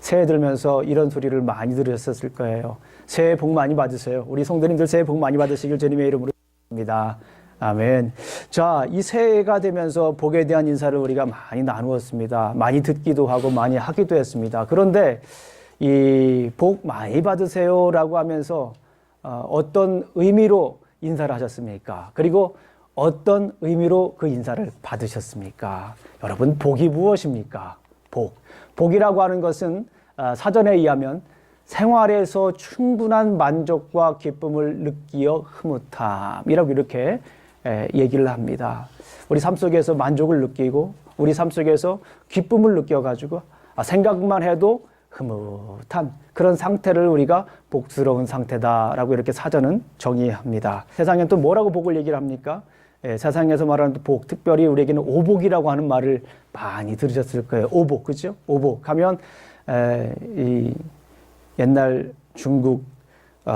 새해 들면서 이런 소리를 많이 들으셨을 거예요. 새해 복 많이 받으세요. 우리 성도님들 새해 복 많이 받으시길 주님의 이름으로 축원합니다. 아멘. 자, 이 새해가 되면서 복에 대한 인사를 우리가 많이 나누었습니다. 많이 듣기도 하고 많이 하기도 했습니다. 그런데 이 복 많이 받으세요라고 하면서 어떤 의미로 인사를 하셨습니까? 그리고 어떤 의미로 그 인사를 받으셨습니까? 여러분, 복이 무엇입니까? 복이라고 하는 것은 사전에 의하면 생활에서 충분한 만족과 기쁨을 느끼어 흐뭇함이라고 이렇게 얘기를 합니다. 우리 삶 속에서 만족을 느끼고 우리 삶 속에서 기쁨을 느껴가지고 생각만 해도 흐뭇한 그런 상태를 우리가 복스러운 상태다라고 이렇게 사전은 정의합니다. 세상엔 또 뭐라고 복을 얘기를 합니까? 세상에서 말하는 복, 특별히 우리에게는 오복이라고 하는 말을 많이 들으셨을 거예요. 오복, 그죠? 오복 하면 이 옛날 중국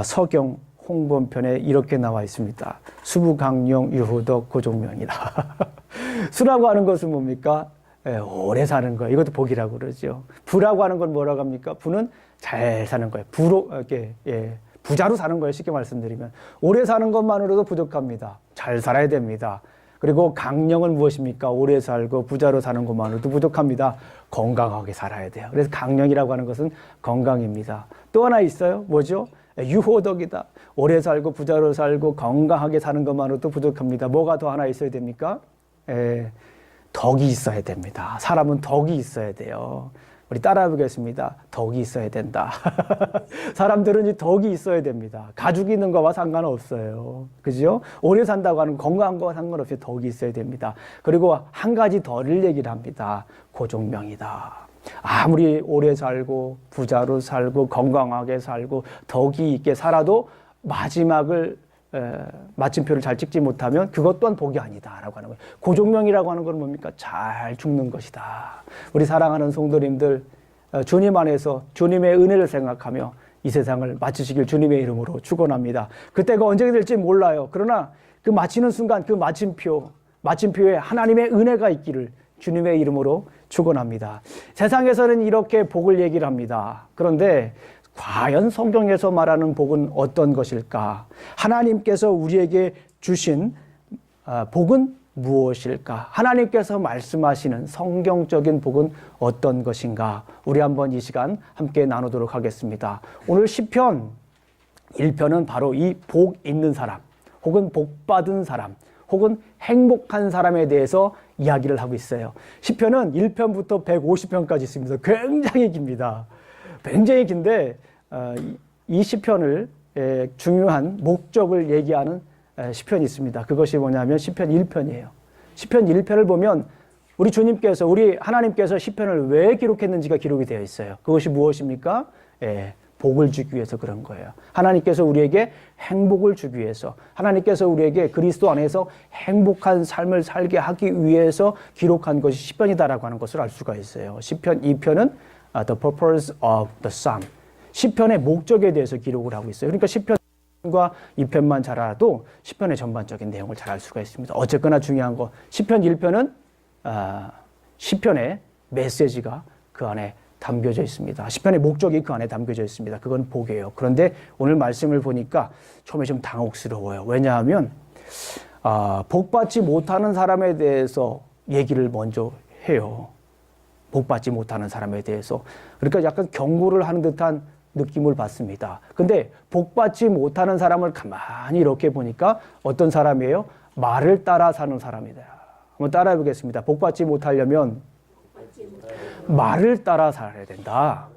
서경 홍범편에 이렇게 나와 있습니다. 수부강령 유후덕 고종명이다. 수라고 하는 것은 뭡니까? 오래 사는 거예요. 이것도 복이라고 그러죠. 부라고 하는 건 뭐라고 합니까? 부는 잘 사는 거예요. 부자로 사는 거예요. 쉽게 말씀드리면. 오래 사는 것만으로도 부족합니다. 잘 살아야 됩니다. 그리고 강령은 무엇입니까? 오래 살고 부자로 사는 것만으로도 부족합니다. 건강하게 살아야 돼요. 그래서 강령이라고 하는 것은 건강입니다. 또 하나 있어요. 뭐죠? 유호덕이다. 오래 살고 부자로 살고 건강하게 사는 것만으로도 부족합니다. 뭐가 더 하나 있어야 됩니까? 덕이 있어야 됩니다. 사람은 덕이 있어야 돼요. 우리 따라해 보겠습니다. 덕이 있어야 된다. 사람들은 이 덕이 있어야 됩니다. 가죽이 있는 거와 상관없어요. 그죠? 오래 산다고 하는 건강한 거와 상관없이 덕이 있어야 됩니다. 그리고 한 가지 더를 얘기를 합니다. 고종명이다. 아무리 오래 살고 부자로 살고 건강하게 살고 덕이 있게 살아도 마침표를 잘 찍지 못하면 그것 또한 복이 아니다라고 하는 거예요. 고종명이라고 하는 건 뭡니까? 잘 죽는 것이다. 우리 사랑하는 성도님들, 주님 안에서 주님의 은혜를 생각하며 이 세상을 마치시길 주님의 이름으로 축원합니다. 그때가 언제 될지 몰라요. 그러나 그 마치는 순간 그 마침표에 하나님의 은혜가 있기를 주님의 이름으로 축원합니다. 세상에서는 이렇게 복을 얘기를 합니다. 그런데 과연 성경에서 말하는 복은 어떤 것일까? 하나님께서 우리에게 주신 복은 무엇일까? 하나님께서 말씀하시는 성경적인 복은 어떤 것인가? 우리 한번 이 시간 함께 나누도록 하겠습니다. 오늘 시편 1편은 바로 이 복 있는 사람, 혹은 복 받은 사람, 혹은 행복한 사람에 대해서 이야기를 하고 있어요. 시편은 1편부터 150편까지 있습니다. 굉장히 깁니다. 굉장히 긴데 이 시편을 중요한 목적을 얘기하는 시편이 있습니다. 그것이 뭐냐면 시편 1편이에요. 시편 1편을 보면 우리 주님께서, 우리 하나님께서 시편을 왜 기록했는지가 기록이 되어 있어요. 그것이 무엇입니까? 복을 주기 위해서 그런 거예요. 하나님께서 우리에게 행복을 주기 위해서, 하나님께서 우리에게 그리스도 안에서 행복한 삶을 살게 하기 위해서 기록한 것이 시편이다라고 하는 것을 알 수가 있어요. 시편 2편은 The Purpose of the Psalm, 시편의 목적에 대해서 기록을 하고 있어요. 그러니까 시편과 2편만 잘 알아도 시편의 전반적인 내용을 잘 알 수가 있습니다. 어쨌거나 중요한 거, 시편 1편은 시편의 메시지가 그 안에 담겨져 있습니다. 시편의 목적이 그 안에 담겨져 있습니다. 그건 복이에요. 그런데 오늘 말씀을 보니까 처음에 좀 당혹스러워요. 왜냐하면 복받지 못하는 사람에 대해서 얘기를 먼저 해요. 복받지 못하는 사람에 대해서. 그러니까 약간 경고를 하는 듯한 느낌을 받습니다. 근데 복받지 못하는 사람을 가만히 이렇게 보니까 어떤 사람이에요? 말을 따라 사는 사람이다. 한번 따라해 보겠습니다. 복받지 못하려면 말을 따라 살아야 된다.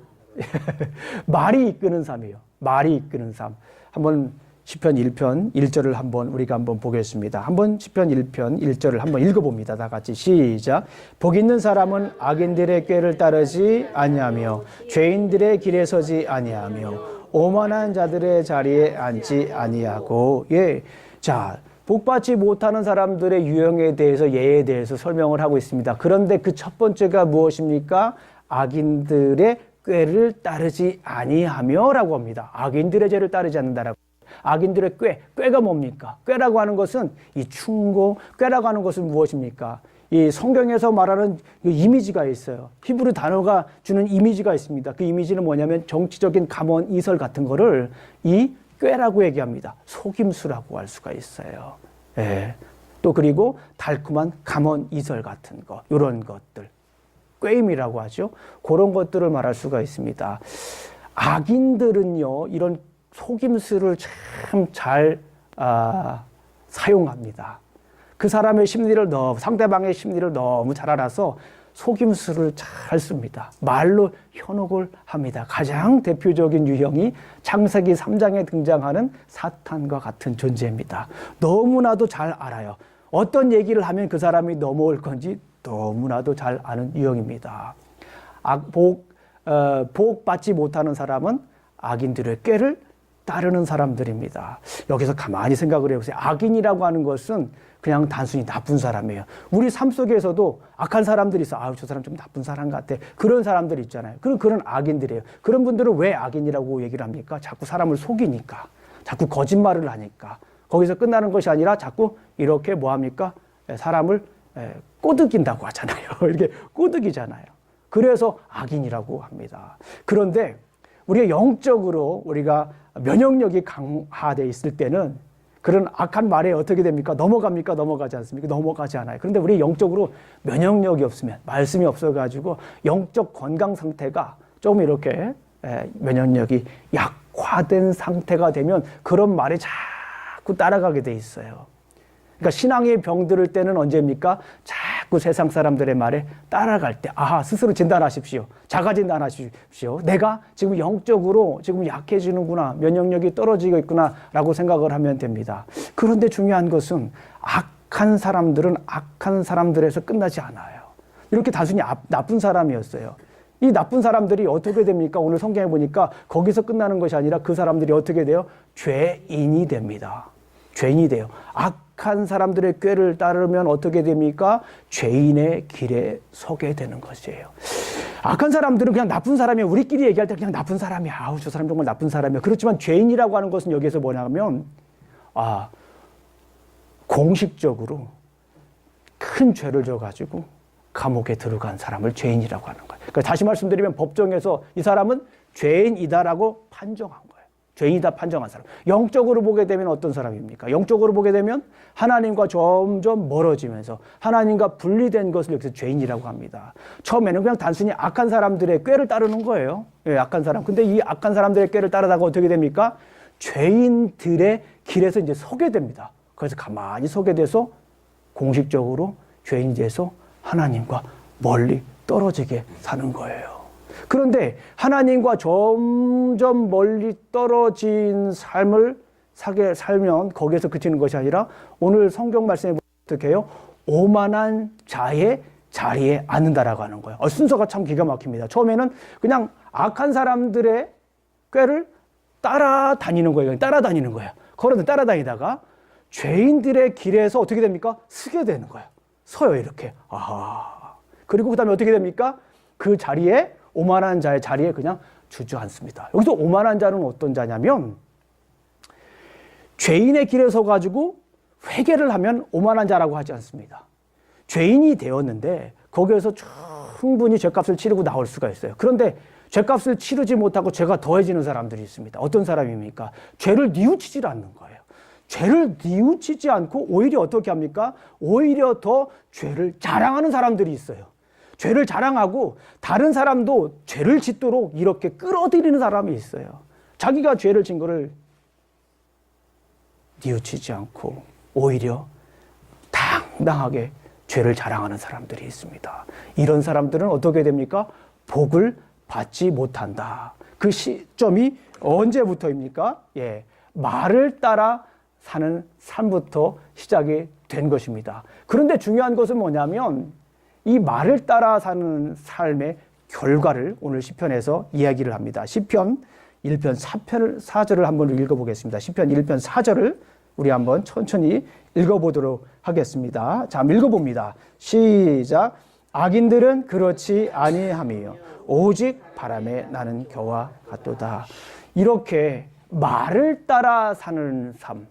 말이 이끄는 삶이에요. 말이 이끄는 삶. 한번 시편 1편 1절을 한번 우리가 한번 보겠습니다. 한번 시편 1편 1절을 한번 읽어봅니다. 다 같이 시작. 복 있는 사람은 악인들의 꾀를 따르지 아니하며 죄인들의 길에 서지 아니하며 오만한 자들의 자리에 앉지 아니하고. 자, 복받지 못하는 사람들의 유형에 대해서, 예에 대해서 설명을 하고 있습니다. 그런데 그 첫 번째가 무엇입니까? 악인들의 꾀를 따르지 아니하며 라고 합니다. 악인들의 죄를 따르지 않는다라고. 악인들의 꾀가 뭡니까? 꾀라고 하는 것은 이 충고, 꾀라고 하는 것은 무엇입니까? 이 성경에서 말하는 그 이미지가 있어요. 히브리 단어가 주는 이미지가 있습니다. 그 이미지는 뭐냐면 정치적인 감언 이설 같은 거를 이 꾀라고 얘기합니다. 속임수라고 할 수가 있어요. 예. 또 그리고 달콤한 감언 이설 같은 거, 이런 것들. 꾀임이라고 하죠. 그런 것들을 말할 수가 있습니다. 악인들은요, 이런 속임수를 참 잘 사용합니다. 그 사람의 심리를 상대방의 심리를 너무 잘 알아서 속임수를 잘 씁니다. 말로 현혹을 합니다. 가장 대표적인 유형이 창세기 3장에 등장하는 사탄과 같은 존재입니다. 너무나도 잘 알아요. 어떤 얘기를 하면 그 사람이 넘어올 건지 너무나도 잘 아는 유형입니다. 복 받지 못하는 사람은 악인들의 꾀를 따르는 사람들입니다. 여기서 가만히 생각을 해보세요. 악인이라고 하는 것은 그냥 단순히 나쁜 사람이에요. 우리 삶 속에서도 악한 사람들이 있어. 아우, 저 사람 좀 나쁜 사람 같아. 그런 사람들 있잖아요. 그런 악인들이에요. 그런 분들은 왜 악인이라고 얘기를 합니까? 자꾸 사람을 속이니까. 자꾸 거짓말을 하니까. 거기서 끝나는 것이 아니라 자꾸 이렇게 뭐합니까? 사람을 꼬드긴다고 하잖아요. 이렇게 꼬드기잖아요. 그래서 악인이라고 합니다. 그런데 우리가 영적으로 우리가 면역력이 강화되어 있을 때는 그런 악한 말에 어떻게 됩니까? 넘어갑니까? 넘어가지 않습니까? 넘어가지 않아요. 그런데 우리 영적으로 면역력이 없으면, 말씀이 없어가지고 영적 건강 상태가 조금 이렇게 면역력이 약화된 상태가 되면 그런 말에 자꾸 따라가게 돼 있어요. 그러니까 신앙의 병들을 때는 언제입니까? 자꾸 세상 사람들의 말에 따라갈 때, 스스로 진단하십시오. 자가 진단하십시오. 내가 지금 영적으로 지금 약해지는구나, 면역력이 떨어지고 있구나 라고 생각을 하면 됩니다. 그런데 중요한 것은 악한 사람들은 악한 사람들에서 끝나지 않아요. 이렇게 단순히 나쁜 사람이었어요. 이 나쁜 사람들이 어떻게 됩니까? 오늘 성경에 보니까 거기서 끝나는 것이 아니라 그 사람들이 어떻게 돼요? 죄인이 됩니다. 죄인이 돼요. 악한 사람들의 꾀를 따르면 어떻게 됩니까? 죄인의 길에 서게 되는 것이에요. 악한 사람들은 그냥 나쁜 사람이에요. 우리끼리 얘기할 때 그냥 나쁜 사람이야. 아우, 저 사람 정말 나쁜 사람이야. 그렇지만 죄인이라고 하는 것은 여기에서 뭐냐면, 공식적으로 큰 죄를 져가지고 감옥에 들어간 사람을 죄인이라고 하는 거예요. 그러니까 다시 말씀드리면 법정에서 이 사람은 죄인이다라고 판정한 거예요. 죄인이다 판정한 사람. 영적으로 보게 되면 어떤 사람입니까? 영적으로 보게 되면 하나님과 점점 멀어지면서 하나님과 분리된 것을 여기서 죄인이라고 합니다. 처음에는 그냥 단순히 악한 사람들의 꾀를 따르는 거예요. 예, 악한 사람. 근데 이 악한 사람들의 꾀를 따르다가 어떻게 됩니까? 죄인들의 길에서 이제 서게 됩니다. 그래서 가만히 서게 돼서 공식적으로 죄인이 돼서 하나님과 멀리 떨어지게 사는 거예요. 그런데 하나님과 점점 멀리 떨어진 삶을 살면 거기에서 그치는 것이 아니라 오늘 성경 말씀에 보면 어떻게 해요? 오만한 자의 자리에 앉는다라고 하는 거예요. 순서가 참 기가 막힙니다. 처음에는 그냥 악한 사람들의 꾀를 따라다니는 거예요. 따라다니는 거예요. 걸어서 따라다니다가 죄인들의 길에서 어떻게 됩니까? 서게 되는 거예요. 서요, 이렇게. 그리고 그 다음에 어떻게 됩니까? 그 자리에 오만한 자의 자리에 그냥 주저앉습니다. 여기서 오만한 자는 어떤 자냐면 죄인의 길에 서가지고 회개를 하면 오만한 자라고 하지 않습니다. 죄인이 되었는데 거기에서 충분히 죄값을 치르고 나올 수가 있어요. 그런데 죄값을 치르지 못하고 죄가 더해지는 사람들이 있습니다. 어떤 사람입니까? 죄를 뉘우치질 않는 거예요. 죄를 뉘우치지 않고 오히려 어떻게 합니까? 오히려 더 죄를 자랑하는 사람들이 있어요. 죄를 자랑하고 다른 사람도 죄를 짓도록 이렇게 끌어들이는 사람이 있어요. 자기가 죄를 진 거를 뉘우치지 않고 오히려 당당하게 죄를 자랑하는 사람들이 있습니다. 이런 사람들은 어떻게 됩니까? 복을 받지 못한다. 그 시점이 언제부터입니까? 말을 따라 사는 삶부터 시작이 된 것입니다. 그런데 중요한 것은 뭐냐면 이 말을 따라 사는 삶의 결과를 오늘 시편에서 이야기를 합니다. 시편 1편 4절을 한번 읽어보겠습니다. 시편 1편 4절을 우리 한번 천천히 읽어보도록 하겠습니다. 자, 읽어봅니다. 시작. 악인들은 그렇지 아니하며 오직 바람에 나는 겨와 같도다. 이렇게 말을 따라 사는 삶,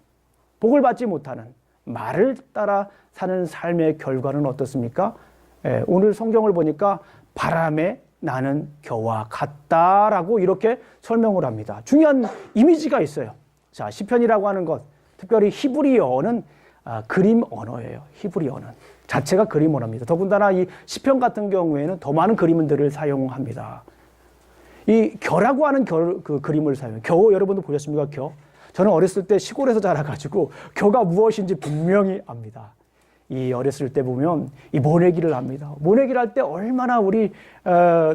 복을 받지 못하는 말을 따라 사는 삶의 결과는 어떻습니까? 오늘 성경을 보니까 바람에 나는 겨와 같다라고 이렇게 설명을 합니다. 중요한 이미지가 있어요. 자, 시편이라고 하는 것, 특별히 히브리어는 그림 언어예요. 히브리어는 자체가 그림 언어입니다. 더군다나 이 시편 같은 경우에는 더 많은 그림들을 사용합니다. 이 겨라고 하는 그 그림을 사용해요. 겨 여러분도 보셨습니까? 겨. 저는 어렸을 때 시골에서 자라가지고 겨가 무엇인지 분명히 압니다. 이 어렸을 때 보면 이 모내기를 합니다. 모내기를 할 때 얼마나 우리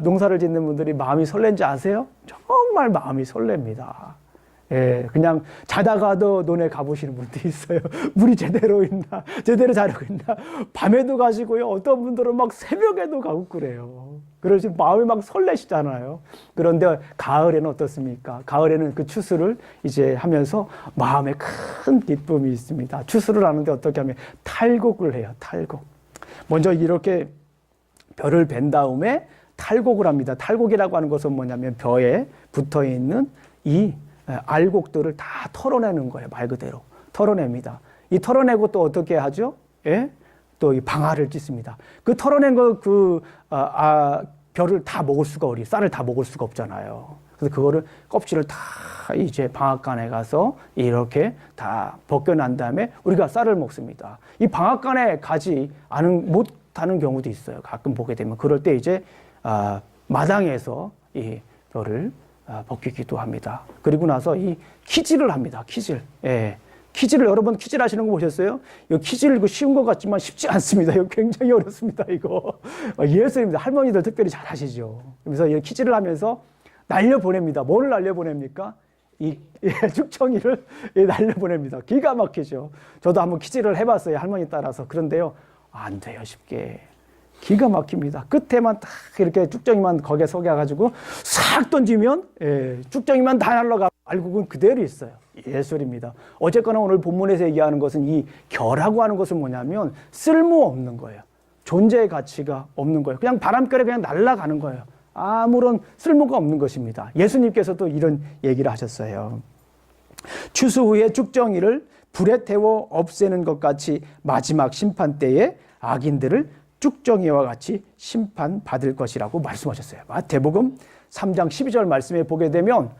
농사를 짓는 분들이 마음이 설렌지 아세요? 정말 마음이 설렙니다. 예, 그냥 자다가도 논에 가보시는 분도 있어요. 물이 제대로 있나, 제대로 자르고 있나. 밤에도 가시고요. 어떤 분들은 막 새벽에도 가고 그래요. 그러시 마음이 막 설레시잖아요. 그런데 가을에는 어떻습니까? 가을에는 그 추수를 이제 하면서 마음에 큰 기쁨이 있습니다. 추수를 하는데 어떻게 하면 탈곡을 해요. 탈곡. 먼저 이렇게 벼를 벤 다음에 탈곡을 합니다. 탈곡이라고 하는 것은 뭐냐면 벼에 붙어 있는 이 알곡들을 다 털어내는 거예요. 말 그대로 털어냅니다. 이 털어내고 또 어떻게 하죠? 예? 또 이 방아를 찢습니다. 그 털어낸 거 벼를 다 먹을 수가 쌀을 다 먹을 수가 없잖아요. 그래서 그거를 껍질을 다 이제 방앗간에 가서 이렇게 다 벗겨난 다음에 우리가 쌀을 먹습니다. 이 방앗간에 가지 못하는 경우도 있어요. 가끔 보게 되면 그럴 때 이제 마당에서 이 벼를 벗기기도 합니다. 그리고 나서 이 키질을 합니다. 키질. 예. 키질을 여러분 키질 하시는 거 보셨어요? 이 키질 이거 쉬운 것 같지만 쉽지 않습니다. 이거 굉장히 어렵습니다. 이거 예술입니다. 할머니들 특별히 잘 하시죠. 그래서 이 키질을 하면서 날려보냅니다. 뭐를 날려보냅니까? 이 쭉정이를 날려보냅니다. 기가 막히죠. 저도 한번 키질을 해봤어요. 할머니 따라서. 그런데요, 안 돼요. 쉽게. 기가 막힙니다. 끝에만 딱 이렇게 쭉정이만 거기에 속여가지고 싹 던지면 쭉정이만 다 날라가 알곡은 그대로 있어요. 예술입니다. 어쨌거나 오늘 본문에서 얘기하는 것은 이 겨라고 하는 것은 뭐냐면 쓸모없는 거예요. 존재의 가치가 없는 거예요. 그냥 바람결에 그냥 날아가는 거예요. 아무런 쓸모가 없는 것입니다. 예수님께서도 이런 얘기를 하셨어요. 추수 후에 쭉정이를 불에 태워 없애는 것 같이 마지막 심판 때에 악인들을 쭉정이와 같이 심판받을 것이라고 말씀하셨어요. 마태복음 3장 12절 말씀에 보게 되면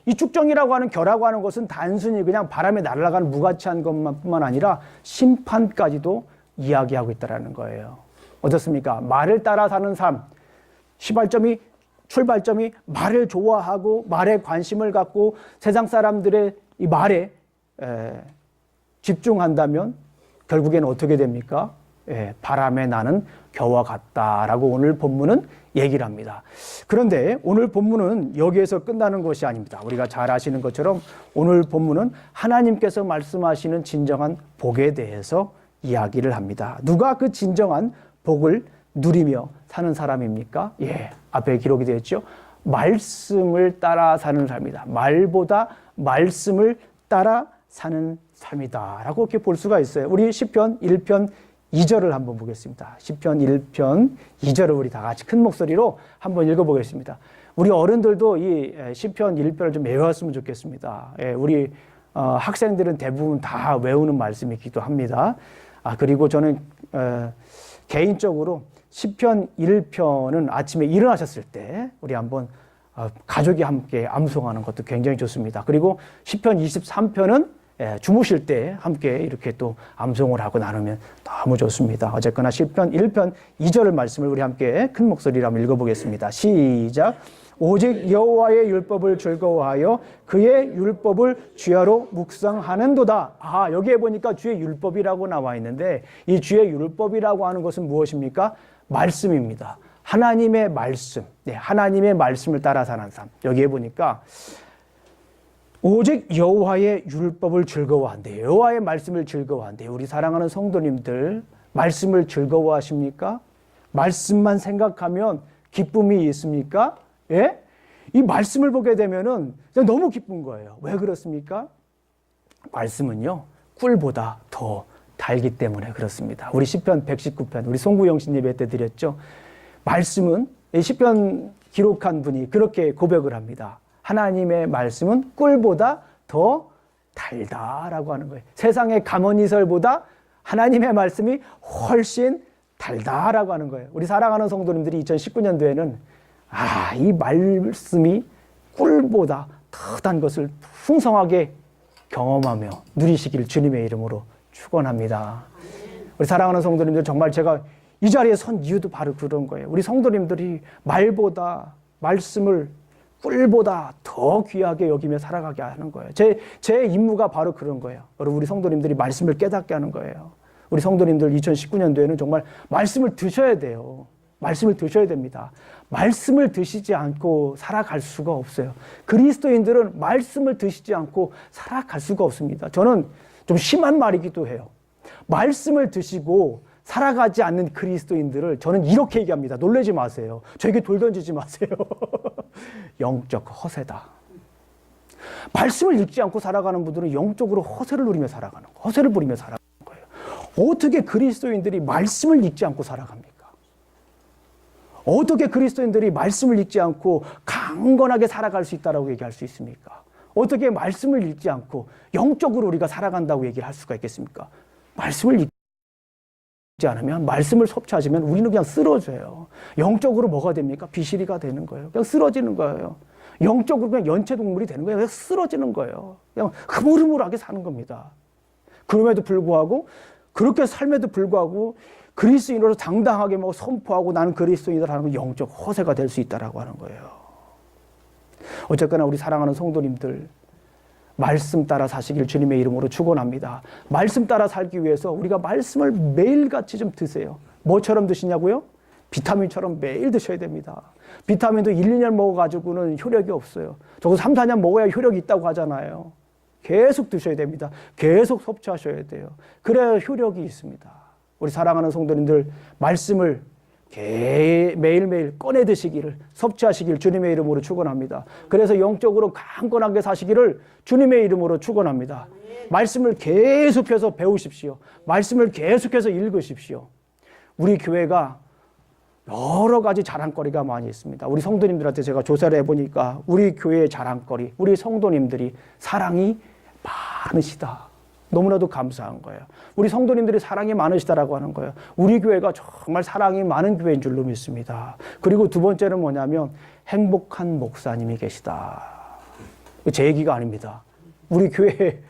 이 쭉정이라고 하는 겨라고 하는 것은 단순히 그냥 바람에 날아가는 무가치한 것뿐만 아니라 심판까지도 이야기하고 있다는 거예요. 어떻습니까? 말을 따라 사는 삶, 출발점이 말을 좋아하고 말에 관심을 갖고 세상 사람들의 이 말에 집중한다면 결국에는 어떻게 됩니까? 바람에 나는 겨와 같다라고 오늘 본문은 얘기를 합니다. 그런데 오늘 본문은 여기에서 끝나는 것이 아닙니다. 우리가 잘 아시는 것처럼 오늘 본문은 하나님께서 말씀하시는 진정한 복에 대해서 이야기를 합니다. 누가 그 진정한 복을 누리며 사는 사람입니까? 앞에 기록이 되어 있죠. 말씀을 따라 사는 삶이다. 말보다 말씀을 따라 사는 삶이다 라고 이렇게 볼 수가 있어요. 우리 시편 1편 2절을 한번 보겠습니다. 시편 1편 2절을 우리 다 같이 큰 목소리로 한번 읽어보겠습니다. 우리 어른들도 이 시편 1편을 좀 외웠으면 좋겠습니다. 우리 학생들은 대부분 다 외우는 말씀이기도 합니다. 그리고 저는 개인적으로 시편 1편은 아침에 일어나셨을 때 우리 한번 가족이 함께 암송하는 것도 굉장히 좋습니다. 그리고 시편 23편은 주무실 때 함께 이렇게 또 암송을 하고 나누면 너무 좋습니다. 어쨌거나 시편 1편 2절의 말씀을 우리 함께 큰 목소리로 한번 읽어보겠습니다. 시작. 오직 여호와의 율법을 즐거워하여 그의 율법을 주야로 묵상하는도다. 여기에 보니까 주의 율법이라고 나와 있는데 이 주의 율법이라고 하는 것은 무엇입니까? 말씀입니다. 하나님의 말씀. 하나님의 말씀을 따라 사는 삶. 여기에 보니까 오직 여호와의 율법을 즐거워한대요. 여호와의 말씀을 즐거워한대요. 우리 사랑하는 성도님들 말씀을 즐거워하십니까? 말씀만 생각하면 기쁨이 있습니까? 이 말씀을 보게 되면은 너무 기쁜 거예요. 왜 그렇습니까? 말씀은요 꿀보다 더 달기 때문에 그렇습니다. 우리 시편 119편 우리 송구영신 예배 때 드렸죠. 말씀은 시편 기록한 분이 그렇게 고백을 합니다. 하나님의 말씀은 꿀보다 더 달다라고 하는 거예요. 세상의 감언이설보다 하나님의 말씀이 훨씬 달다라고 하는 거예요. 우리 사랑하는 성도님들이 2019년도에는 이 말씀이 꿀보다 더 단 것을 풍성하게 경험하며 누리시길 주님의 이름으로 축원합니다. 우리 사랑하는 성도님들, 정말 제가 이 자리에 선 이유도 바로 그런 거예요. 우리 성도님들이 말보다, 말씀을 꿀보다 더 귀하게 여기며 살아가게 하는 거예요. 제 임무가 바로 그런 거예요. 여러분, 우리 성도님들이 말씀을 깨닫게 하는 거예요. 우리 성도님들 2019년도에는 정말 말씀을 드셔야 돼요. 말씀을 드셔야 됩니다. 말씀을 드시지 않고 살아갈 수가 없어요. 그리스도인들은 말씀을 드시지 않고 살아갈 수가 없습니다. 저는 좀 심한 말이기도 해요. 말씀을 드시고 살아가지 않는 그리스도인들을 저는 이렇게 얘기합니다. 놀라지 마세요. 저에게 돌 던지지 마세요. 영적 허세다. 말씀을 읽지 않고 살아가는 분들은 영적으로 허세를 누리며 살아가는 거예요. 허세를 부리며 살아가는 거예요. 어떻게 그리스도인들이 말씀을 읽지 않고 살아갑니까? 어떻게 그리스도인들이 말씀을 읽지 않고 강건하게 살아갈 수 있다고 얘기할 수 있습니까? 어떻게 말씀을 읽지 않고 영적으로 우리가 살아간다고 얘기를 할 수가 있겠습니까? 말씀을 읽지 않으면, 말씀을 섭취하시면 우리는 그냥 쓰러져요. 영적으로 뭐가 됩니까? 비실이가 되는 거예요. 그냥 쓰러지는 거예요. 영적으로 그냥 연체동물이 되는 거예요. 그냥 쓰러지는 거예요. 그냥 흐물흐물하게 사는 겁니다. 그럼에도 불구하고, 그렇게 삶에도 불구하고 그리스도인으로 당당하게 선포하고 나는 그리스도인이다 하는 건 영적 허세가 될 수 있다라고 하는 거예요. 어쨌거나 우리 사랑하는 성도님들, 말씀 따라 사시길 주님의 이름으로 축원합니다. 말씀 따라 살기 위해서 우리가 말씀을 매일같이 좀 드세요. 뭐처럼 드시냐고요? 비타민처럼 매일 드셔야 됩니다. 비타민도 1, 2년 먹어가지고는 효력이 없어요. 적어도 3, 4년 먹어야 효력이 있다고 하잖아요. 계속 드셔야 됩니다. 계속 섭취하셔야 돼요. 그래야 효력이 있습니다. 우리 사랑하는 성도님들, 말씀을 매일매일 꺼내 드시기를, 섭취하시길 주님의 이름으로 축원합니다. 그래서 영적으로 강건하게 사시기를 주님의 이름으로 축원합니다. 말씀을 계속해서 배우십시오. 말씀을 계속해서 읽으십시오. 우리 교회가 여러 가지 자랑거리가 많이 있습니다. 우리 성도님들한테 제가 조사를 해보니까 우리 교회의 자랑거리, 우리 성도님들이 사랑이 많으시다. 너무나도 감사한 거예요. 우리 성도님들이 사랑이 많으시다라고 하는 거예요. 우리 교회가 정말 사랑이 많은 교회인 줄로 믿습니다. 그리고 두 번째는 뭐냐면 행복한 목사님이 계시다. 제 얘기가 아닙니다. 우리 교회,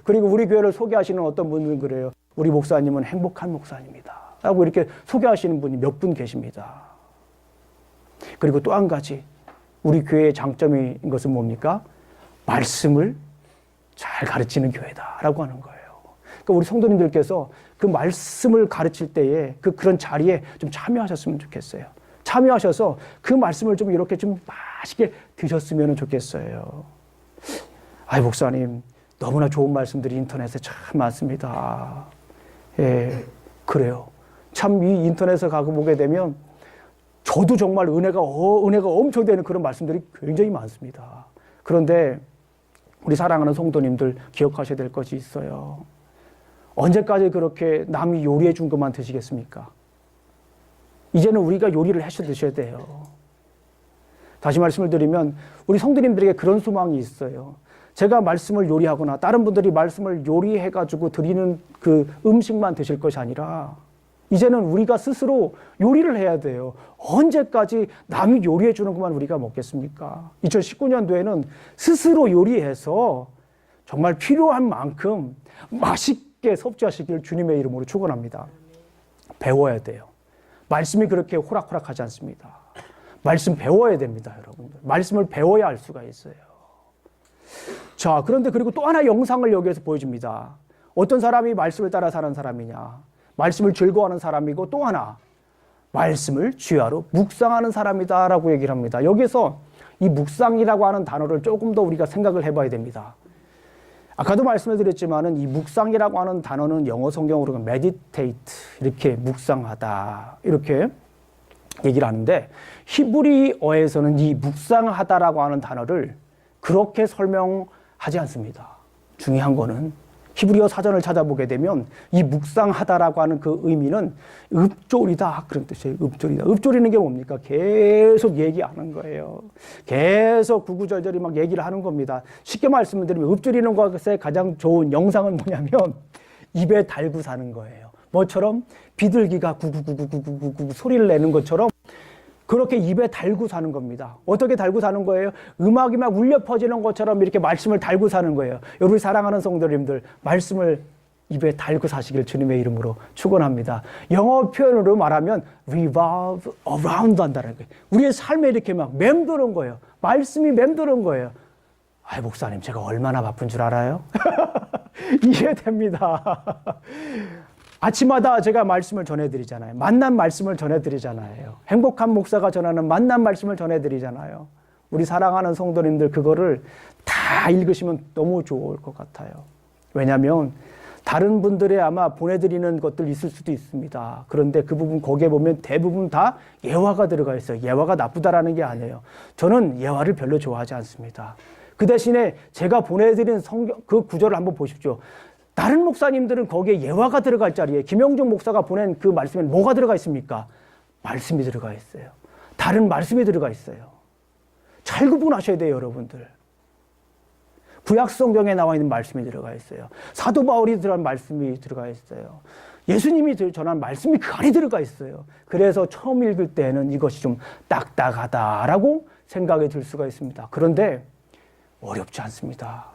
그리고 우리 교회를 소개하시는 어떤 분들은 그래요. 우리 목사님은 행복한 목사님이다 라고 이렇게 소개하시는 분이 몇 분 계십니다. 그리고 또 한 가지, 우리 교회의 장점인 것은 뭡니까? 말씀을 잘 가르치는 교회다라고 하는 거예요. 그러니까 우리 성도님들께서 그 말씀을 가르칠 때에 그런 자리에 좀 참여하셨으면 좋겠어요. 참여하셔서 그 말씀을 좀 이렇게 좀 맛있게 드셨으면 좋겠어요. 목사님, 너무나 좋은 말씀들이 인터넷에 참 많습니다. 예, 그래요. 참 이 인터넷에 가고 보게 되면 저도 정말 은혜가 엄청 되는 그런 말씀들이 굉장히 많습니다. 그런데 우리 사랑하는 성도님들 기억하셔야 될 것이 있어요. 언제까지 그렇게 남이 요리해 준 것만 드시겠습니까? 이제는 우리가 요리를 해서 드셔야 돼요. 다시 말씀을 드리면 우리 성도님들에게 그런 소망이 있어요. 제가 말씀을 요리하거나 다른 분들이 말씀을 요리해가지고 드리는 그 음식만 드실 것이 아니라 이제는 우리가 스스로 요리를 해야 돼요. 언제까지 남이 요리해 주는 것만 우리가 먹겠습니까? 2019년도에는 스스로 요리해서 정말 필요한 만큼 맛있게 섭취하시길 주님의 이름으로 축원합니다. 배워야 돼요. 말씀이 그렇게 호락호락하지 않습니다. 말씀 배워야 됩니다, 여러분들. 말씀을 배워야 알 수가 있어요. 자, 그런데 그리고 또 하나 영상을 여기에서 보여줍니다. 어떤 사람이 말씀을 따라 사는 사람이냐? 말씀을 즐거워하는 사람이고, 또 하나 말씀을 주야로 묵상하는 사람이다라고 얘기를 합니다. 여기서 이 묵상이라고 하는 단어를 조금 더 우리가 생각을 해봐야 됩니다. 아까도 말씀을 드렸지만은 이 묵상이라고 하는 단어는 영어 성경으로 meditate, 이렇게 묵상하다 이렇게 얘기를 하는데, 히브리어에서는 이 묵상하다라고 하는 단어를 그렇게 설명하지 않습니다. 중요한 거는 히브리어 사전을 찾아보게 되면 이 묵상하다라고 하는 그 의미는 읊조리다 그런 뜻이에요. 읊조리다. 읊조리는 게 뭡니까? 계속 얘기하는 거예요. 계속 구구절절히 막 얘기를 하는 겁니다. 쉽게 말씀드리면 읊조리는 것의 가장 좋은 영상은 뭐냐면 입에 달고 사는 거예요. 뭐처럼 비둘기가 구구구구구구구 소리를 내는 것처럼 그렇게 입에 달고 사는 겁니다. 어떻게 달고 사는 거예요? 음악이 막 울려 퍼지는 것처럼 이렇게 말씀을 달고 사는 거예요. 여러분 사랑하는 성도님들, 말씀을 입에 달고 사시길 주님의 이름으로 축원합니다. 영어 표현으로 말하면 revolve around 한다는 거예요. 우리의 삶에 이렇게 막 맴도는 거예요. 말씀이 맴도는 거예요. 아이 목사님, 제가 얼마나 바쁜 줄 알아요? 이해됩니다. 아침마다 제가 말씀을 전해드리잖아요. 만난 말씀을 전해드리잖아요. 행복한 목사가 전하는 만난 말씀을 전해드리잖아요. 우리 사랑하는 성도님들 그거를 다 읽으시면 너무 좋을 것 같아요. 왜냐하면 다른 분들의 아마 보내드리는 것들 있을 수도 있습니다. 그런데 그 부분 거기에 보면 대부분 다 예화가 들어가 있어요. 예화가 나쁘다라는 게 아니에요. 저는 예화를 별로 좋아하지 않습니다. 그 대신에 제가 보내드린 성경 그 구절을 한번 보십시오. 다른 목사님들은 거기에 예화가 들어갈 자리에 김영종 목사가 보낸 그 말씀에 뭐가 들어가 있습니까? 말씀이 들어가 있어요. 다른 말씀이 들어가 있어요. 잘 구분하셔야 돼요, 여러분들. 구약 성경에 나와 있는 말씀이 들어가 있어요. 사도 바울이 들어간 말씀이 들어가 있어요. 예수님이 전한 말씀이 그 안에 들어가 있어요. 그래서 처음 읽을 때는 이것이 좀 딱딱하다라고 생각이 들 수가 있습니다. 그런데 어렵지 않습니다.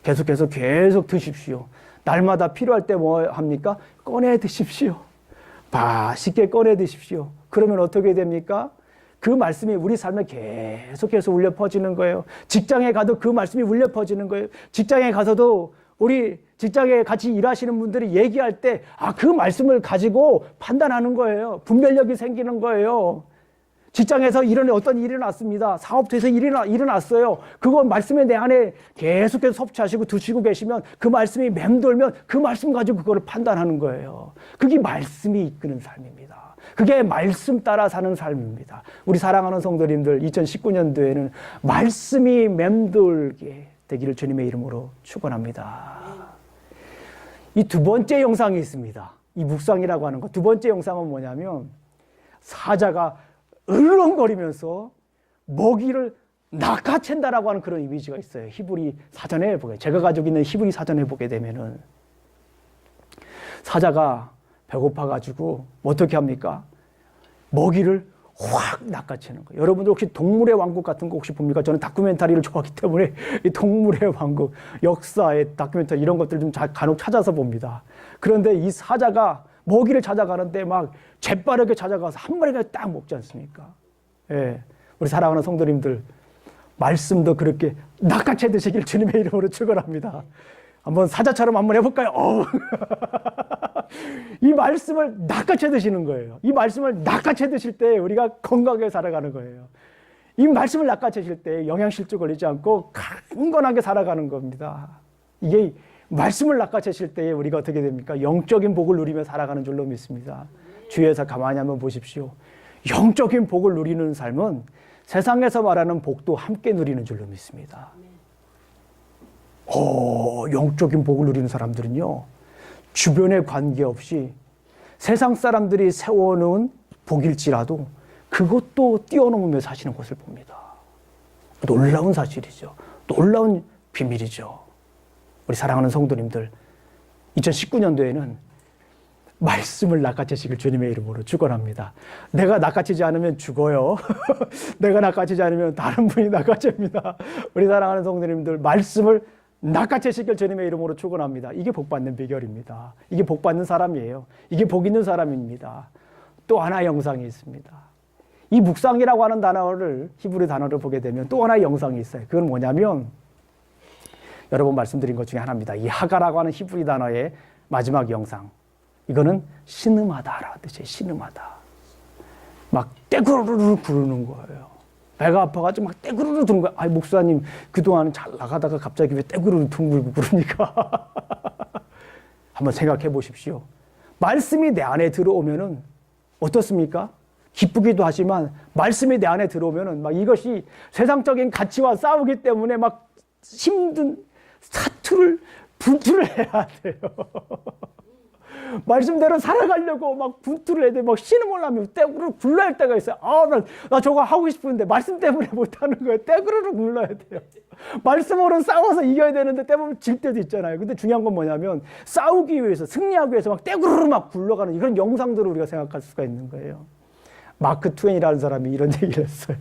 계속 드십시오. 날마다 필요할 때 뭐 합니까? 꺼내 드십시오. 맛있게 꺼내 드십시오. 그러면 어떻게 됩니까? 그 말씀이 우리 삶에 계속해서 울려 퍼지는 거예요. 직장에 가도 그 말씀이 울려 퍼지는 거예요. 직장에 가서도 우리 직장에 같이 일하시는 분들이 얘기할 때, 그 말씀을 가지고 판단하는 거예요. 분별력이 생기는 거예요. 직장에서 어떤 일이 났습니다. 사업소에서 일어났어요. 그거 말씀에 내 안에 계속해서 섭취하시고 드시고 계시면 그 말씀이 맴돌면 그 말씀 가지고 그거를 판단하는 거예요. 그게 말씀이 이끄는 삶입니다. 그게 말씀 따라 사는 삶입니다. 우리 사랑하는 성도님들 2019년도에는 말씀이 맴돌게 되기를 주님의 이름으로 축원합니다. 이 두 번째 영상이 있습니다. 이 묵상이라고 하는 것. 두 번째 영상은 뭐냐면 사자가 으르렁거리면서 먹이를 낚아챈다라고 하는 그런 이미지가 있어요. 히브리 사전에 보게, 제가 가지고 있는 히브리 사전에 보게 되면은 사자가 배고파가지고 어떻게 합니까? 먹이를 확 낚아채는 거예요. 여러분들 혹시 동물의 왕국 같은 거 혹시 봅니까? 저는 다큐멘터리를 좋아하기 때문에 이 동물의 왕국, 역사의 다큐멘터리 이런 것들 좀 간혹 찾아서 봅니다. 그런데 이 사자가 먹이를 찾아가는데 막 재빠르게 찾아가서 한 마리가 딱 먹지 않습니까? 예, 우리 사랑하는 성도님들 말씀도 그렇게 낚아채 드시길 주님의 이름으로 축원합니다. 한번 사자처럼 한번 해볼까요? 이 말씀을 낚아채 드시는 거예요. 이 말씀을 낚아채 드실 때 우리가 건강하게 살아가는 거예요. 이 말씀을 낚아채실 때 영양실조 걸리지 않고 강건하게 살아가는 겁니다. 이게 말씀을 낚아채실 때에 우리가 어떻게 됩니까? 영적인 복을 누리며 살아가는 줄로 믿습니다. 주위에서 가만히 한번 보십시오. 영적인 복을 누리는 삶은 세상에서 말하는 복도 함께 누리는 줄로 믿습니다. 영적인 복을 누리는 사람들은요, 주변에 관계없이 세상 사람들이 세워놓은 복일지라도 그것도 뛰어넘으며 사시는 것을 봅니다. 놀라운 사실이죠. 놀라운 비밀이죠. 우리 사랑하는 성도님들, 2019년도에는 말씀을 낚아채시길 주님의 이름으로 축원합니다. 내가 낚아채지 않으면 죽어요. 내가 낚아채지 않으면 다른 분이 낚아챕니다. 우리 사랑하는 성도님들, 말씀을 낚아채시길 주님의 이름으로 축원합니다. 이게 복받는 비결입니다. 이게 복받는 사람이에요. 이게 복 있는 사람입니다. 또 하나의 영상이 있습니다. 이 묵상이라고 하는 단어를, 히브리 단어를 보게 되면 또 하나의 영상이 있어요. 그건 뭐냐면 여러 번 말씀드린 것 중에 하나입니다. 이 하가라고 하는 히브리 단어의 마지막 영상. 이거는 신음하다라는 뜻이에요. 신음하다. 막 떼구르르 부르는 거예요. 배가 아파가지고 막 떼구르르 부르는 거예요. 목사님 그동안 잘 나가다가 갑자기 왜 떼구르르 둥글고 그러니까. 한번 생각해 보십시오. 말씀이 내 안에 들어오면은 어떻습니까? 기쁘기도 하지만 말씀이 내 안에 들어오면은 막 이것이 세상적인 가치와 싸우기 때문에 막 힘든 사투를 분투를 해야 돼요. 말씀대로 살아가려고 막 분투를 해야 돼. 막 신음을 하면 떼구르륵 굴러야 할 때가 있어요. 나 저거 하고 싶은데 말씀 때문에 못하는 거예요. 떼구르륵 굴러야 돼요. 말씀으로 싸워서 이겨야 되는데 때보면 질 때도 있잖아요. 근데 중요한 건 뭐냐면 싸우기 위해서, 승리하기 위해서 막 떼구르륵 막 굴러가는 이런 영상들을 우리가 생각할 수가 있는 거예요. 마크 트웨인이라는 사람이 이런 얘기를 했어요.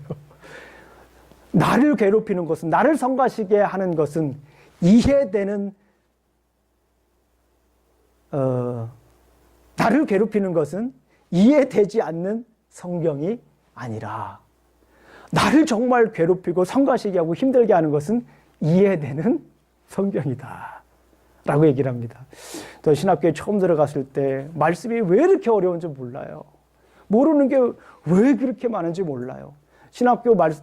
나를 괴롭히는 것은, 나를 성가시게 하는 것은 이해되는 나를 괴롭히는 것은 이해되지 않는 성경이 아니라 나를 정말 괴롭히고 성가시게 하고 힘들게 하는 것은 이해되는 성경이다 라고 얘기를 합니다. 저 신학교에 처음 들어갔을 때 말씀이 왜 이렇게 어려운지 몰라요. 모르는 게 왜 그렇게 많은지 몰라요.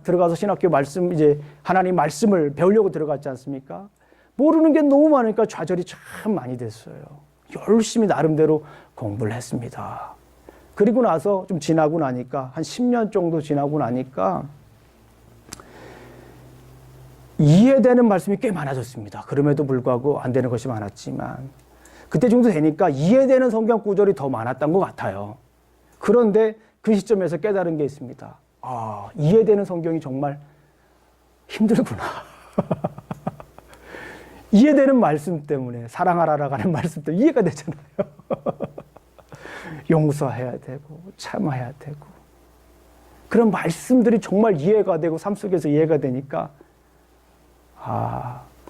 들어가서 신학교 말씀, 이제 하나님 말씀을 배우려고 들어갔지 않습니까? 모르는 게 너무 많으니까 좌절이 참 많이 됐어요. 열심히 나름대로 공부를 했습니다. 그리고 나서 좀 지나고 나니까, 한 10년 정도 지나고 나니까 이해되는 말씀이 꽤 많아졌습니다. 그럼에도 불구하고 안 되는 것이 많았지만 그때 정도 되니까 이해되는 성경 구절이 더 많았던 것 같아요. 그런데 그 시점에서 깨달은 게 있습니다. 이해되는 성경이 정말 힘들구나. 이해되는 말씀 때문에, 사랑하라라고 하는 말씀 때문에 이해가 되잖아요. 용서해야 되고 참아야 되고 그런 말씀들이 정말 이해가 되고 삶 속에서 이해가 되니까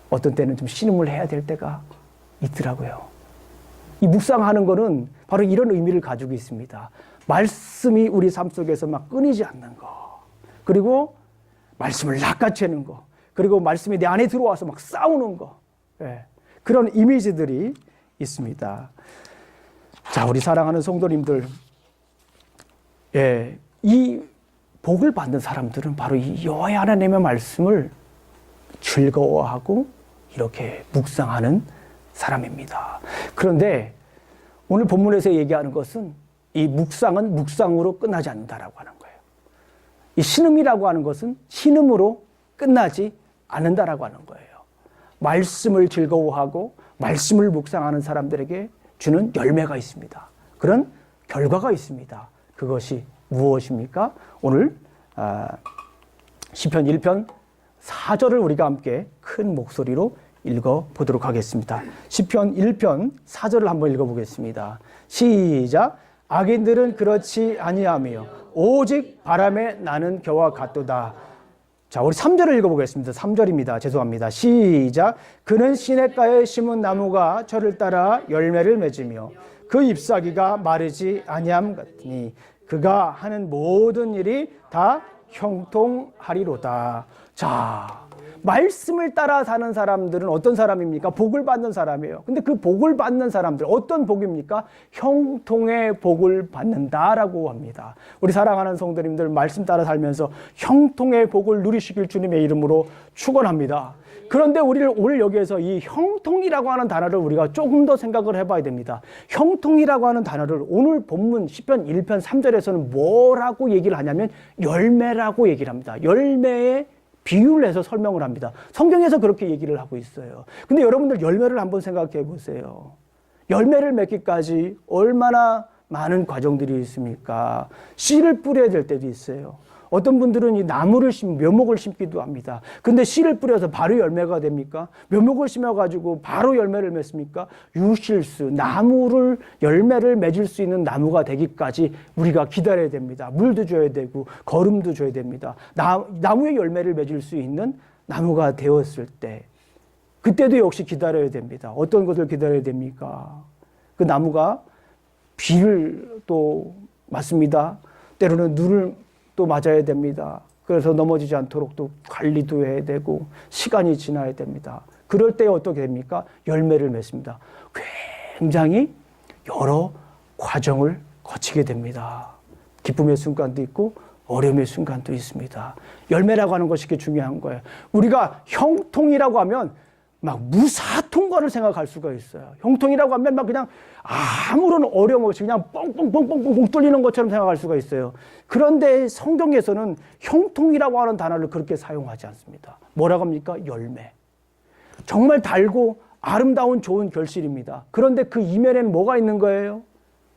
어떤 때는 좀 신음을 해야 될 때가 있더라고요. 이 묵상하는 거는 바로 이런 의미를 가지고 있습니다. 말씀이 우리 삶 속에서 막 끊이지 않는 거, 그리고 말씀을 낚아채는 거, 그리고 말씀이 내 안에 들어와서 막 싸우는 거, 그런 이미지들이 있습니다. 자, 우리 사랑하는 성도님들, 이 복을 받는 사람들은 바로 이 여호와 하나님의 말씀을 즐거워하고 이렇게 묵상하는 사람입니다. 그런데 오늘 본문에서 얘기하는 것은 이 묵상은 묵상으로 끝나지 않는다라고 하는 거예요. 이 신음이라고 하는 것은 신음으로 끝나지 않는다라고 하는 거예요. 말씀을 즐거워하고 말씀을 묵상하는 사람들에게 주는 열매가 있습니다. 그런 결과가 있습니다. 그것이 무엇입니까? 오늘 시편 1편 4절을 우리가 함께 큰 목소리로 읽어보도록 하겠습니다. 시편 1편 4절을 한번 읽어보겠습니다. 시작. 악인들은 그렇지 아니하며 오직 바람에 나는 겨와 같도다. 자, 우리 3절을 읽어보겠습니다. 3절입니다. 죄송합니다. 시작. 그는 시냇가에 심은 나무가 저를 따라 열매를 맺으며 그 잎사귀가 마르지 아니함 같으니 그가 하는 모든 일이 다 형통하리로다. 자, 말씀을 따라 사는 사람들은 어떤 사람입니까? 복을 받는 사람이에요. 근데 그 복을 받는 사람들, 어떤 복입니까? 형통의 복을 받는다라고 합니다. 우리 사랑하는 성도님들, 말씀 따라 살면서 형통의 복을 누리시길 주님의 이름으로 축원합니다. 그런데 우리를 오늘 여기에서 이 형통이라고 하는 단어를 우리가 조금 더 생각을 해봐야 됩니다. 형통이라고 하는 단어를 오늘 본문 시편 1편 3절에서는 뭐라고 얘기를 하냐면 열매라고 얘기를 합니다. 열매의 비유를 해서 설명을 합니다. 성경에서 그렇게 얘기를 하고 있어요. 근데 여러분들 열매를 한번 생각해 보세요. 열매를 맺기까지 얼마나 많은 과정들이 있습니까? 씨를 뿌려야 될 때도 있어요. 어떤 분들은 이 나무를 묘목을 심기도 합니다. 근데 씨를 뿌려서 바로 열매가 됩니까? 묘목을 심어가지고 바로 열매를 맺습니까? 유실수, 나무를, 열매를 맺을 수 있는 나무가 되기까지 우리가 기다려야 됩니다. 물도 줘야 되고, 거름도 줘야 됩니다. 나무의 열매를 맺을 수 있는 나무가 되었을 때, 그때도 역시 기다려야 됩니다. 어떤 것을 기다려야 됩니까? 그 나무가 비를 또 맞습니다. 때로는 눈을 또 맞아야 됩니다. 그래서 넘어지지 않도록 또 관리도 해야 되고 시간이 지나야 됩니다. 그럴 때 어떻게 됩니까? 열매를 맺습니다. 굉장히 여러 과정을 거치게 됩니다. 기쁨의 순간도 있고 어려움의 순간도 있습니다. 열매라고 하는 것이 꽤 중요한 거예요. 우리가 형통이라고 하면 막 무사통과를 생각할 수가 있어요. 형통이라고 하면 막 그냥 아무런 어려움 없이 그냥 뻥뻥뻥뻥뻥 뚫리는 것처럼 생각할 수가 있어요. 그런데 성경에서는 형통이라고 하는 단어를 그렇게 사용하지 않습니다. 뭐라고 합니까? 열매. 정말 달고 아름다운 좋은 결실입니다. 그런데 그 이면에는 뭐가 있는 거예요?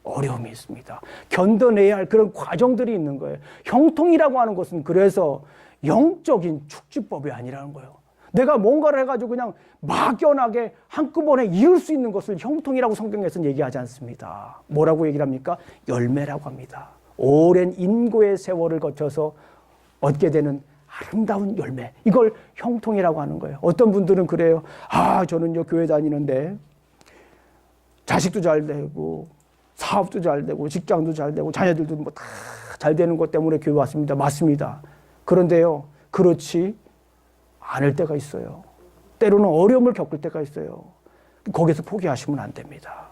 어려움이 있습니다. 견뎌내야 할 그런 과정들이 있는 거예요. 형통이라고 하는 것은 그래서 영적인 축지법이 아니라는 거예요. 내가 뭔가를 해가지고 그냥 막연하게 한꺼번에 이룰 수 있는 것을 형통이라고 성경에서는 얘기하지 않습니다. 뭐라고 얘기를 합니까? 열매라고 합니다. 오랜 인고의 세월을 거쳐서 얻게 되는 아름다운 열매. 이걸 형통이라고 하는 거예요. 어떤 분들은 그래요. 저는요, 교회 다니는데 자식도 잘 되고 사업도 잘 되고 직장도 잘 되고 자녀들도 뭐 다 잘 되는 것 때문에 교회 왔습니다. 맞습니다. 그런데요, 그렇지 않을 때가 있어요. 때로는 어려움을 겪을 때가 있어요. 거기서 포기하시면 안 됩니다.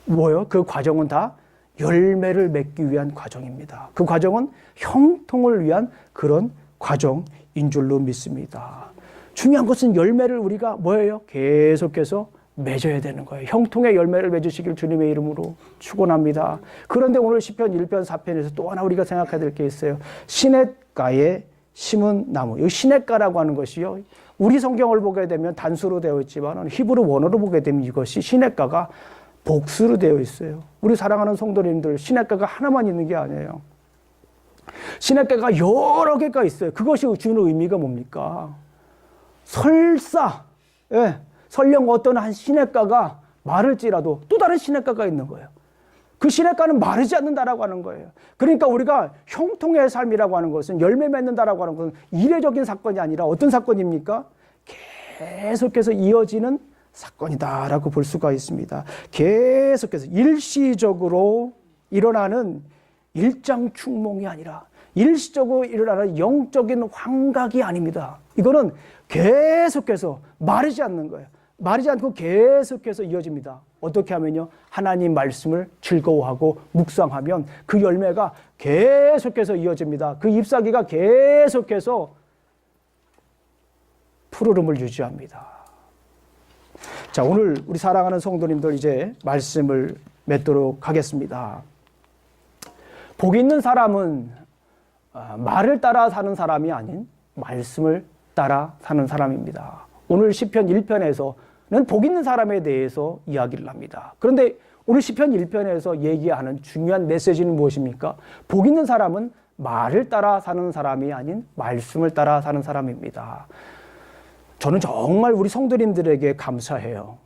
뭐요? 그 과정은 다 열매를 맺기 위한 과정입니다. 그 과정은 형통을 위한 그런 과정인 줄로 믿습니다. 중요한 것은 열매를 우리가 뭐예요? 계속해서 맺어야 되는 거예요. 형통의 열매를 맺으시길 주님의 이름으로 축원합니다. 그런데 오늘 시편 1편 4편에서 또 하나 우리가 생각해야 될 게 있어요. 시냇가에 심은 나무. 이 시냇가라고 하는 것이요, 우리 성경을 보게 되면 단수로 되어 있지만 히브리 원어로 보게 되면 이것이 시냇가가 복수로 되어 있어요. 우리 사랑하는 성도님들, 시냇가가 하나만 있는 게 아니에요. 시냇가가 여러 개가 있어요. 그것이 주는 의미가 뭡니까? 설사, 설령 어떤 한 시냇가가 마를지라도 또 다른 시냇가가 있는 거예요. 그 시냇가는 마르지 않는다라고 하는 거예요. 그러니까 우리가 형통의 삶이라고 하는 것은, 열매 맺는다라고 하는 것은 이례적인 사건이 아니라 어떤 사건입니까? 계속해서 이어지는 사건이다라고 볼 수가 있습니다. 계속해서 일시적으로 일어나는 일장충몽이 아니라 일시적으로 일어나는 영적인 환각이 아닙니다. 이거는 계속해서 마르지 않는 거예요. 마르지 않고 계속해서 이어집니다. 어떻게 하면요? 하나님 말씀을 즐거워하고 묵상하면 그 열매가 계속해서 이어집니다. 그 잎사귀가 계속해서 푸르름을 유지합니다. 자, 오늘 우리 사랑하는 성도님들 이제 말씀을 맺도록 하겠습니다. 복 있는 사람은 말을 따라 사는 사람이 아닌 말씀을 따라 사는 사람입니다. 오늘 시편 1편에서는 복 있는 사람에 대해서 이야기를 합니다. 그런데 오늘 시편 1편에서 얘기하는 중요한 메시지는 무엇입니까? 복 있는 사람은 말을 따라 사는 사람이 아닌 말씀을 따라 사는 사람입니다. 저는 정말 우리 성도님들에게 감사해요.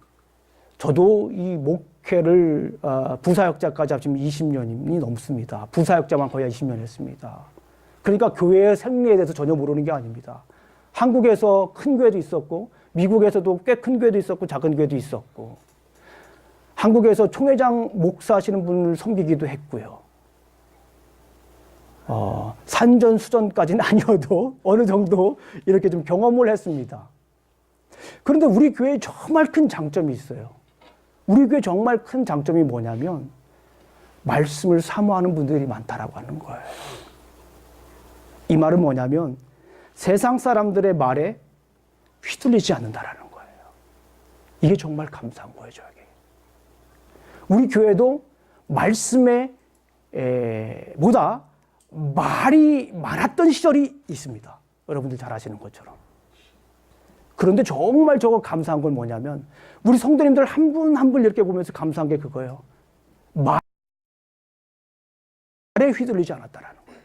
저도 이 목회를 부사역자까지 합치면 20년이 넘습니다. 부사역자만 거의 20년 했습니다. 그러니까 교회의 생리에 대해서 전혀 모르는 게 아닙니다. 한국에서 큰 교회도 있었고 미국에서도 꽤 큰 교회도 있었고 작은 교회도 있었고 한국에서 총회장 목사 하시는 분을 섬기기도 했고요. 산전수전까지는 아니어도 어느 정도 이렇게 좀 경험을 했습니다. 그런데 우리 교회에 정말 큰 장점이 있어요. 우리 교회 정말 큰 장점이 뭐냐면 말씀을 사모하는 분들이 많다라고 하는 거예요. 이 말은 뭐냐면 세상 사람들의 말에 휘둘리지 않는다라는 거예요. 이게 정말 감사한 거예요, 저에게. 우리 교회도 말씀에 보다 말이 많았던 시절이 있습니다. 여러분들 잘 아시는 것처럼. 그런데 정말 저거 감사한 건 뭐냐면 우리 성도님들 한 분 한 분 이렇게 보면서 감사한 게 그거예요. 말에 휘둘리지 않았다라는 거예요.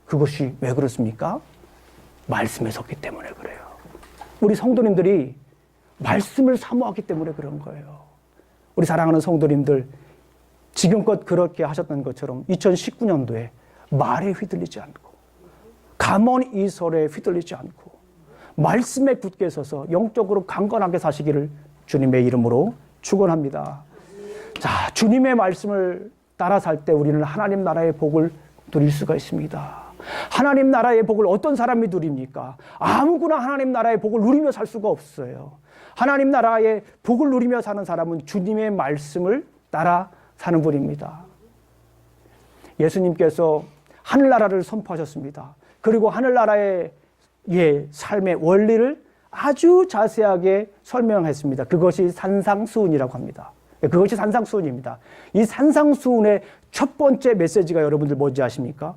그것이 왜 그렇습니까? 말씀에 섰기 때문에 그래요. 우리 성도님들이 말씀을 사모하기 때문에 그런 거예요. 우리 사랑하는 성도님들, 지금껏 그렇게 하셨던 것처럼 2019년도에 말에 휘둘리지 않고 가문 이설에 휘둘리지 않고 말씀에 굳게 서서 영적으로 강건하게 사시기를 주님의 이름으로 축원합니다. 자, 주님의 말씀을 따라 살 때 우리는 하나님 나라의 복을 누릴 수가 있습니다. 하나님 나라의 복을 어떤 사람이 누립니까? 아무거나 하나님 나라의 복을 누리며 살 수가 없어요. 하나님 나라의 복을 누리며 사는 사람은 주님의 말씀을 따라 사는 분입니다. 예수님께서 하늘나라를 선포하셨습니다. 그리고 하늘나라의 삶의 원리를 아주 자세하게 설명했습니다. 그것이 산상수훈이라고 합니다. 그것이 산상수훈입니다. 이 산상수훈의 첫 번째 메시지가 여러분들 뭔지 아십니까?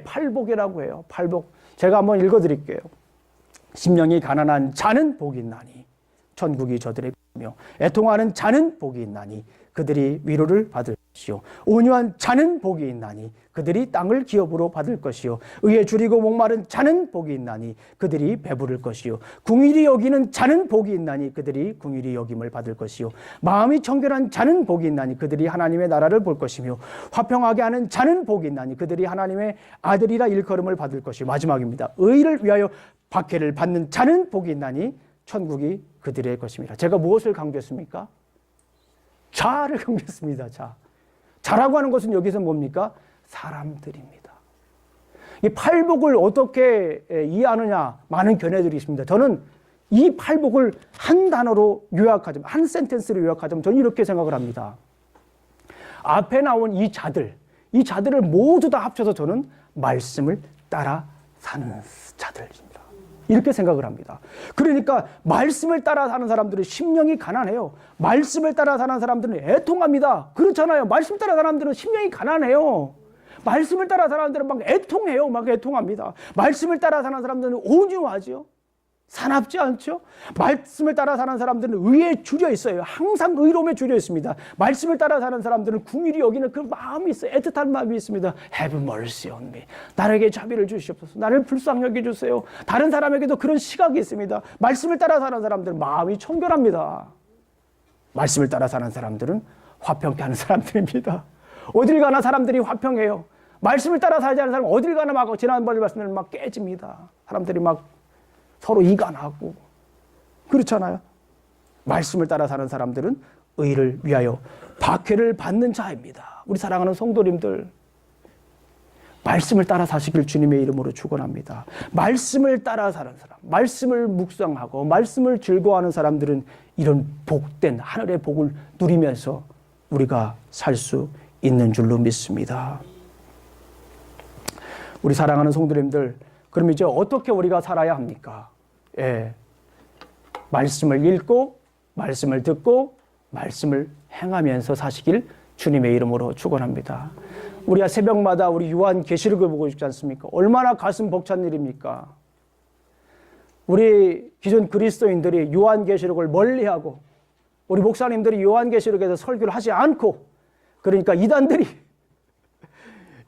팔복이라고 해요. 팔복. 제가 한번 읽어드릴게요. 심령이 가난한 자는 복이 있나니 천국이 저들의 것이며 애통하는 자는 복이 있나니 그들이 위로를 받을 것이요 온유한 자는 복이 있나니 그들이 땅을 기업으로 받을 것이요 의에 줄이고 목마른 자는 복이 있나니 그들이 배부를 것이요 궁일이 여기는 자는 복이 있나니 그들이 궁일이 여김을 받을 것이요 마음이 청결한 자는 복이 있나니 그들이 하나님의 나라를 볼 것이며 화평하게 하는 자는 복이 있나니 그들이 하나님의 아들이라 일컬음을 받을 것이요 마지막입니다. 의를 위하여 박해를 받는 자는 복이 있나니 천국이 그들의 것입니다. 제가 무엇을 강조했습니까? 자를 강조했습니다. 자라고 하는 것은 여기서 뭡니까? 사람들입니다. 이 팔복을 어떻게 이해하느냐 많은 견해들이 있습니다. 저는 이 팔복을 한 단어로 요약하자면, 한 센텐스로 요약하자면 저는 이렇게 생각을 합니다. 앞에 나온 이 자들을 모두 다 합쳐서 저는 말씀을 따라 사는 자들입니다. 이렇게 생각을 합니다. 그러니까 말씀을 따라 사는 사람들은 심령이 가난해요. 말씀을 따라 사는 사람들은 애통합니다. 그렇잖아요. 말씀 따라 사는 사람들은 심령이 가난해요. 말씀을 따라 사는 사람들은 막 애통해요. 막 애통합니다. 말씀을 따라 사는 사람들은 온유하죠. 사납지 않죠? 말씀을 따라 사는 사람들은 의에 줄여 있어요. 항상 의로움에 줄여 있습니다. 말씀을 따라 사는 사람들은 궁일이 여기는 그 마음이 있어요. 애틋한 마음이 있습니다. Have mercy on me. 나에게 자비를 주시옵소서. 나를 불쌍히 여겨주세요. 다른 사람에게도 그런 시각이 있습니다. 말씀을 따라 사는 사람들은 마음이 청결합니다. 말씀을 따라 사는 사람들은 화평케 하는 사람들입니다. 어딜 가나 사람들이 화평해요. 말씀을 따라 살지 않는 사람은 어딜 가나 막 지난번에 말씀드린 막 깨집니다. 사람들이 막 서로 이간하고 그렇잖아요. 말씀을 따라 사는 사람들은 의를 위하여 박해를 받는 자입니다. 우리 사랑하는 성도님들, 말씀을 따라 사시길 주님의 이름으로 축원합니다. 말씀을 따라 사는 사람, 말씀을 묵상하고 말씀을 즐거워하는 사람들은 이런 복된 하늘의 복을 누리면서 우리가 살 수 있는 줄로 믿습니다. 우리 사랑하는 성도님들, 그럼 이제 어떻게 우리가 살아야 합니까? 말씀을 읽고 말씀을 듣고 말씀을 행하면서 사시길 주님의 이름으로 축원합니다. 우리가 새벽마다 우리 요한계시록을 보고 있지 않습니까? 얼마나 가슴 벅찬 일입니까? 우리 기존 그리스도인들이 요한계시록을 멀리하고 우리 목사님들이 요한계시록에서 설교를 하지 않고, 그러니까 이단들이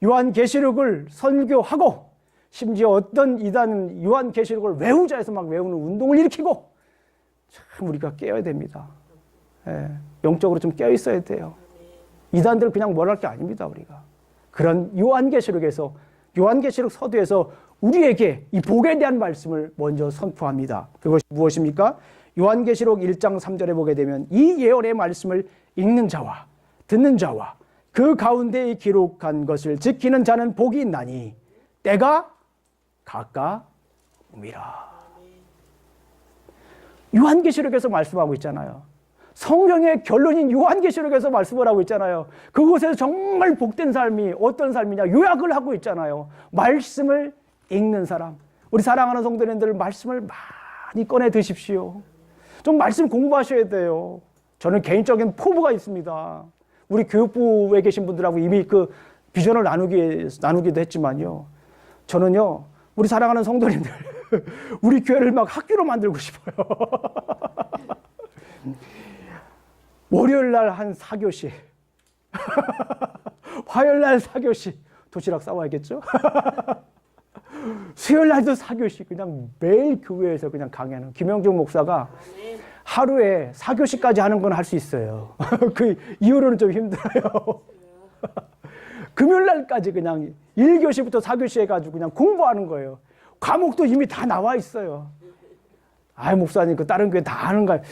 요한계시록을 설교하고 심지어 어떤 이단은 요한계시록을 외우자 해서 막 외우는 운동을 일으키고, 참 우리가 깨어야 됩니다. 영적으로 좀 깨어 있어야 돼요. 이단들 그냥 뭘 할 게 아닙니다. 우리가 그런 요한계시록에서, 요한계시록 서두에서 우리에게 이 복에 대한 말씀을 먼저 선포합니다. 그것이 무엇입니까? 요한계시록 1장 3절에 보게 되면 이 예언의 말씀을 읽는 자와 듣는 자와 그 가운데에 기록한 것을 지키는 자는 복이 있나니 때가 가까움이라. 요한계시록에서 말씀하고 있잖아요. 성경의 결론인 요한계시록에서 말씀을 하고 있잖아요. 그곳에서 정말 복된 삶이 어떤 삶이냐 요약을 하고 있잖아요. 말씀을 읽는 사람, 우리 사랑하는 성도님들 말씀을 많이 꺼내 드십시오. 좀 말씀 공부하셔야 돼요. 저는 개인적인 포부가 있습니다. 우리 교육부에 계신 분들하고 이미 그 비전을 나누기도 했지만요. 저는요, 우리 사랑하는 성도님들, 우리 교회를 막 학교로 만들고 싶어요. 월요일 날 한 4교시, 화요일 날 4교시, 도시락 싸와야겠죠? 수요일 날도 4교시, 그냥 매일 교회에서 그냥 강의하는 김영중 목사가 하루에 4교시까지 하는 건 할 수 있어요. 그 이후로는 좀 힘들어요. 금요일 날까지 그냥 1교시부터 4교시 해가지고 그냥 공부하는 거예요. 과목도 이미 다 나와 있어요. 아이, 목사님, 그 다른 교회 다 하는가요?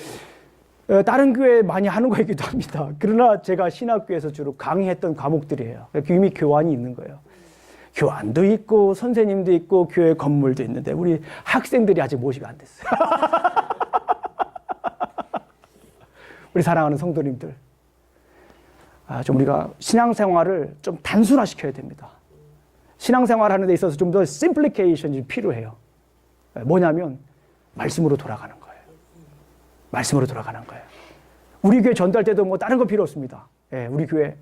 다른 교회 많이 하는 거이기도 합니다. 그러나 제가 신학교에서 주로 강의했던 과목들이에요. 이미 교환이 있는 거예요. 교환도 있고 선생님도 있고 교회 건물도 있는데 우리 학생들이 아직 모집이 안 됐어요. 우리 사랑하는 성도님들, 좀 우리가 신앙생활을 좀 단순화시켜야 됩니다. 신앙생활 하는 데 있어서 좀 더 심플리케이션이 필요해요. 뭐냐면 말씀으로 돌아가는 거예요. 말씀으로 돌아가는 거예요. 우리 교회 전도할 때도 뭐 다른 거 필요 없습니다. 우리 교회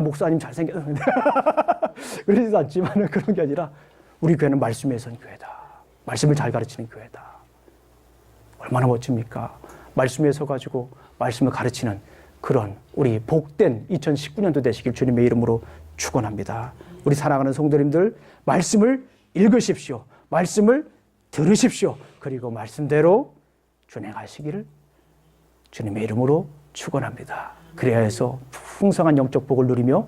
목사님 잘생겼는데 그러지도 않지만 그런 게 아니라 우리 교회는 말씀에 선 교회다. 말씀을 잘 가르치는 교회다. 얼마나 멋집니까? 말씀에 서가지고 말씀을 가르치는 그런 우리 복된 2019년도 되시길 주님의 이름으로 축원합니다. 우리 사랑하는 성도님들, 말씀을 읽으십시오. 말씀을 들으십시오. 그리고 말씀대로 준행하시기를 주님의 이름으로 축원합니다. 그래야 해서 풍성한 영적 복을 누리며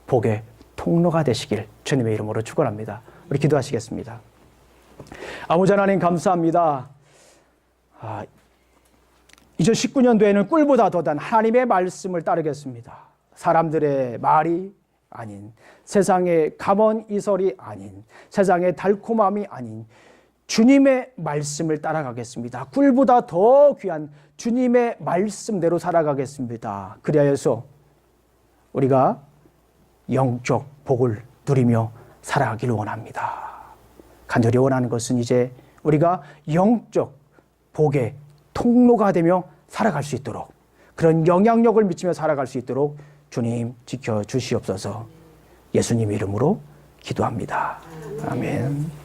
복의 통로가 되시길 주님의 이름으로 축원합니다. 우리 기도하시겠습니다. 아버지 하나님 감사합니다. 2019년도에는 꿀보다 더단 하나님의 말씀을 따르겠습니다. 사람들의 말이 아닌, 세상의 감언이설이 아닌, 세상의 달콤함이 아닌 주님의 말씀을 따라가겠습니다. 꿀보다 더 귀한 주님의 말씀대로 살아가겠습니다. 그리하여서 우리가 영적 복을 누리며 살아가기를 원합니다. 간절히 원하는 것은 이제 우리가 영적 복의 통로가 되며 살아갈 수 있도록, 그런 영향력을 미치며 살아갈 수 있도록 주님 지켜주시옵소서. 예수님 이름으로 기도합니다. 아멘.